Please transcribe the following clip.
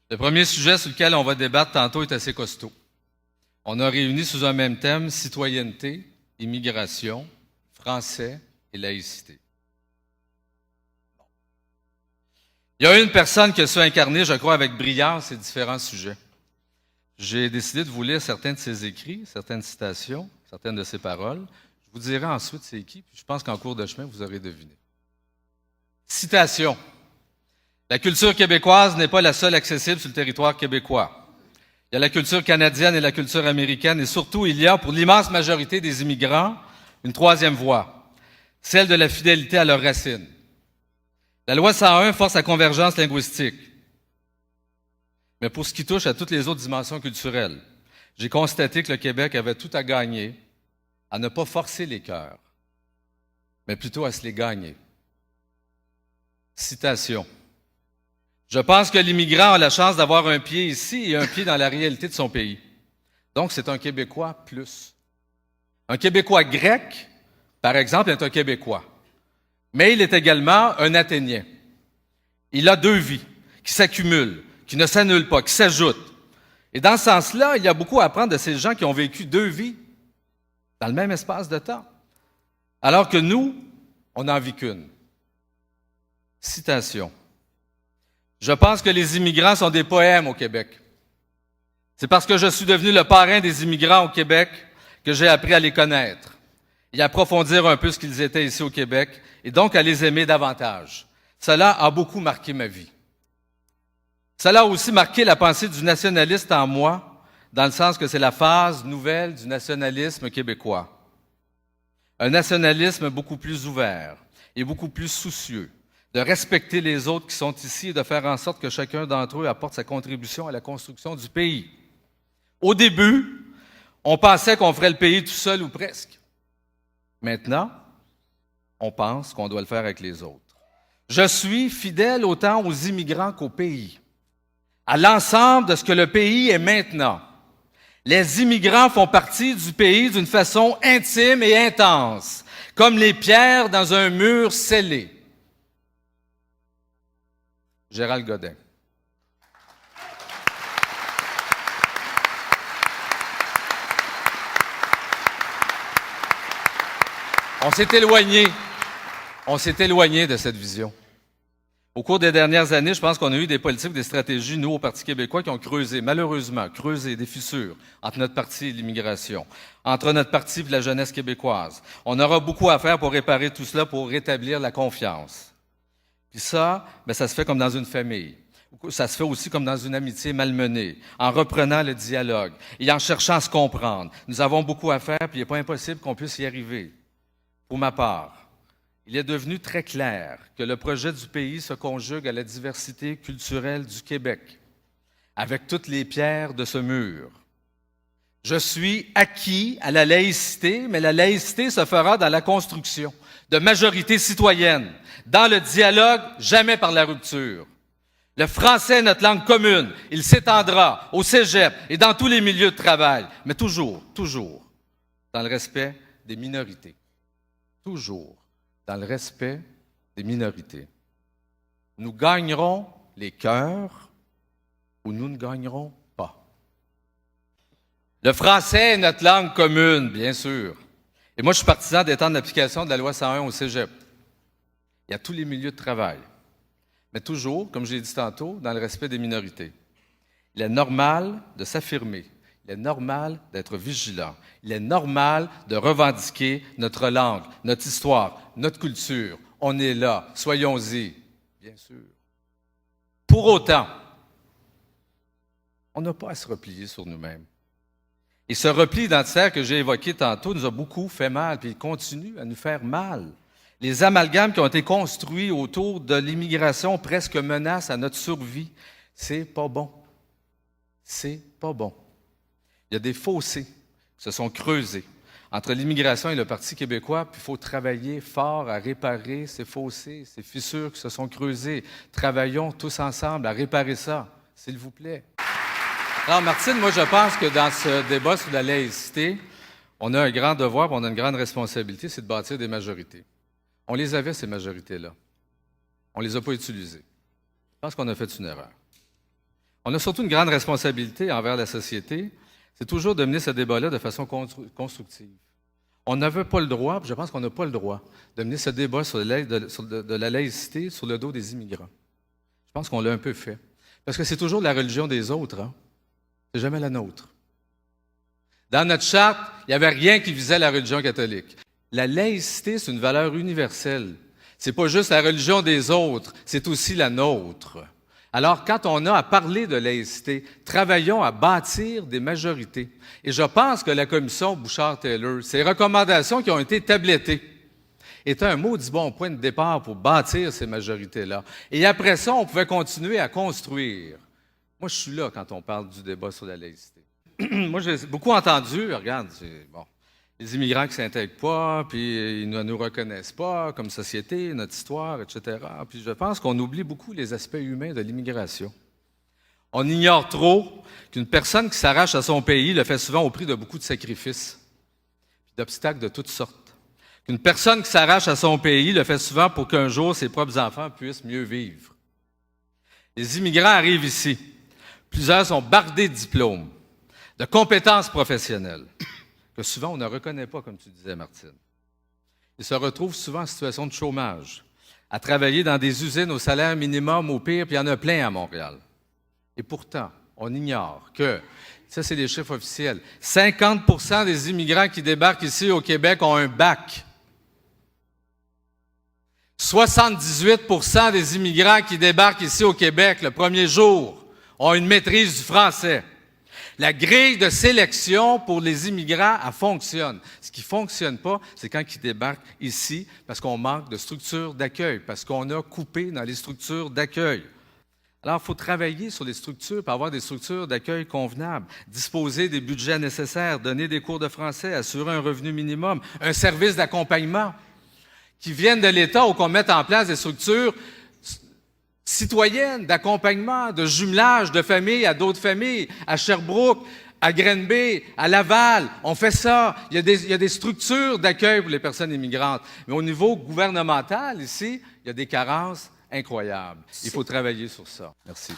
Le premier sujet sur lequel on va débattre tantôt est assez costaud. On a réuni sous un même thème citoyenneté, immigration, français et laïcité. Il y a une personne qui a su incarner, je crois, avec brillance ces différents sujets. J'ai décidé de vous lire certains de ses écrits, certaines citations, certaines de ses paroles. Je vous dirai ensuite c'est qui, puis je pense qu'en cours de chemin, vous aurez deviné. Citation. La culture québécoise n'est pas la seule accessible sur le territoire québécois. Il y a la culture canadienne et la culture américaine, et surtout, il y a, pour l'immense majorité des immigrants, une troisième voie, celle de la fidélité à leurs racines. La loi 101 force la convergence linguistique. Mais pour ce qui touche à toutes les autres dimensions culturelles, j'ai constaté que le Québec avait tout à gagner à ne pas forcer les cœurs, mais plutôt à se les gagner. Citation. Je pense que l'immigrant a la chance d'avoir un pied ici et un pied dans la réalité de son pays. Donc, c'est un Québécois plus. Un Québécois grec, par exemple, est un Québécois. Mais il est également un Athénien. Il a deux vies qui s'accumulent, qui ne s'annulent pas, qui s'ajoutent. Et dans ce sens-là, il y a beaucoup à apprendre de ces gens qui ont vécu deux vies dans le même espace de temps. Alors que nous, on n'en vit qu'une. Citation. Je pense que les immigrants sont des poèmes au Québec. C'est parce que je suis devenu le parrain des immigrants au Québec que j'ai appris à les connaître et à approfondir un peu ce qu'ils étaient ici au Québec et donc à les aimer davantage. Cela a beaucoup marqué ma vie. Cela a aussi marqué la pensée du nationaliste en moi, dans le sens que c'est la phase nouvelle du nationalisme québécois. Un nationalisme beaucoup plus ouvert et beaucoup plus soucieux de respecter les autres qui sont ici et de faire en sorte que chacun d'entre eux apporte sa contribution à la construction du pays. Au début, on pensait qu'on ferait le pays tout seul ou presque. Maintenant, on pense qu'on doit le faire avec les autres. Je suis fidèle autant aux immigrants qu'au pays, à l'ensemble de ce que le pays est maintenant. Les immigrants font partie du pays d'une façon intime et intense, comme les pierres dans un mur scellé. Gérald Godin. On s'est éloigné de cette vision. Au cours des dernières années, je pense qu'on a eu des politiques, des stratégies, nous, au Parti québécois, qui ont creusé, malheureusement, des fissures entre notre parti et l'immigration, entre notre parti et la jeunesse québécoise. On aura beaucoup à faire pour réparer tout cela, pour rétablir la confiance. Puis ça, ça se fait comme dans une famille. Ça se fait aussi comme dans une amitié malmenée, en reprenant le dialogue et en cherchant à se comprendre. Nous avons beaucoup à faire, puis il n'est pas impossible qu'on puisse y arriver. Pour ma part, il est devenu très clair que le projet du pays se conjugue à la diversité culturelle du Québec, avec toutes les pierres de ce mur. Je suis acquis à la laïcité, mais la laïcité se fera dans la construction de majorités citoyennes, dans le dialogue, jamais par la rupture. Le français est notre langue commune. Il s'étendra au cégep et dans tous les milieux de travail, mais toujours dans le respect des minorités. Toujours dans le respect des minorités. Nous gagnerons les cœurs ou nous ne gagnerons pas. Le français est notre langue commune, bien sûr. Et moi, je suis partisan d'étendre l'application de la loi 101 au cégep. Il y a tous les milieux de travail. Mais toujours, comme je l'ai dit tantôt, dans le respect des minorités. Il est normal de s'affirmer. Il est normal d'être vigilant. Il est normal de revendiquer notre langue, notre histoire, notre culture. On est là. Soyons-y. Bien sûr. Pour autant, on n'a pas à se replier sur nous-mêmes. Et ce repli identitaire que j'ai évoqué tantôt nous a beaucoup fait mal, puis il continue à nous faire mal. Les amalgames qui ont été construits autour de l'immigration presque menacent à notre survie. C'est pas bon. C'est pas bon. Il y a des fossés qui se sont creusés entre l'immigration et le Parti québécois, puis il faut travailler fort à réparer ces fossés, ces fissures qui se sont creusées. Travaillons tous ensemble à réparer ça, s'il vous plaît. Alors, Martine, moi, je pense que dans ce débat sur la laïcité, on a un grand devoir, on a une grande responsabilité, c'est de bâtir des majorités. On les avait, ces majorités-là. On ne les a pas utilisées. Je pense qu'on a fait une erreur. On a surtout une grande responsabilité envers la société, c'est toujours de mener ce débat-là de façon constructive. On n'avait pas le droit, puis je pense qu'on n'a pas le droit, de mener ce débat sur de la laïcité sur le dos des immigrants. Je pense qu'on l'a un peu fait. Parce que c'est toujours la religion des autres, hein? C'est jamais la nôtre. Dans notre charte, il n'y avait rien qui visait la religion catholique. La laïcité, c'est une valeur universelle. C'est pas juste la religion des autres, c'est aussi la nôtre. Alors, quand on a à parler de laïcité, travaillons à bâtir des majorités. Et je pense que la commission Bouchard-Taylor, ces recommandations qui ont été tablettées, étaient un maudit bon point de départ pour bâtir ces majorités-là. Et après ça, on pouvait continuer à construire. Moi, je suis là quand on parle du débat sur la laïcité. Moi, j'ai beaucoup entendu, regarde, les immigrants qui ne s'intègrent pas, puis ils ne nous reconnaissent pas comme société, notre histoire, etc. Puis je pense qu'on oublie beaucoup les aspects humains de l'immigration. On ignore trop qu'une personne qui s'arrache à son pays le fait souvent au prix de beaucoup de sacrifices, puis d'obstacles de toutes sortes. Qu'une personne qui s'arrache à son pays le fait souvent pour qu'un jour ses propres enfants puissent mieux vivre. Les immigrants arrivent ici. Plusieurs sont bardés de diplômes, de compétences professionnelles, que souvent on ne reconnaît pas, comme tu disais, Martine. Ils se retrouvent souvent en situation de chômage, à travailler dans des usines au salaire minimum, au pire, puis il y en a plein à Montréal. Et pourtant, on ignore que, ça c'est les chiffres officiels, 50% des immigrants qui débarquent ici au Québec ont un bac. 78% des immigrants qui débarquent ici au Québec le premier jour ont une maîtrise du français. La grille de sélection pour les immigrants, elle fonctionne. Ce qui ne fonctionne pas, c'est quand ils débarquent ici parce qu'on manque de structures d'accueil, parce qu'on a coupé dans les structures d'accueil. Alors, il faut travailler sur les structures pour avoir des structures d'accueil convenables, disposer des budgets nécessaires, donner des cours de français, assurer un revenu minimum, un service d'accompagnement qui vienne de l'État ou qu'on mette en place des structures citoyennes, d'accompagnement, de jumelage de familles à d'autres familles, à Sherbrooke, à Granby, à Laval. On fait ça. Il y a des structures d'accueil pour les personnes immigrantes. Mais au niveau gouvernemental, ici, il y a des carences incroyables. Il faut travailler sur ça. Merci.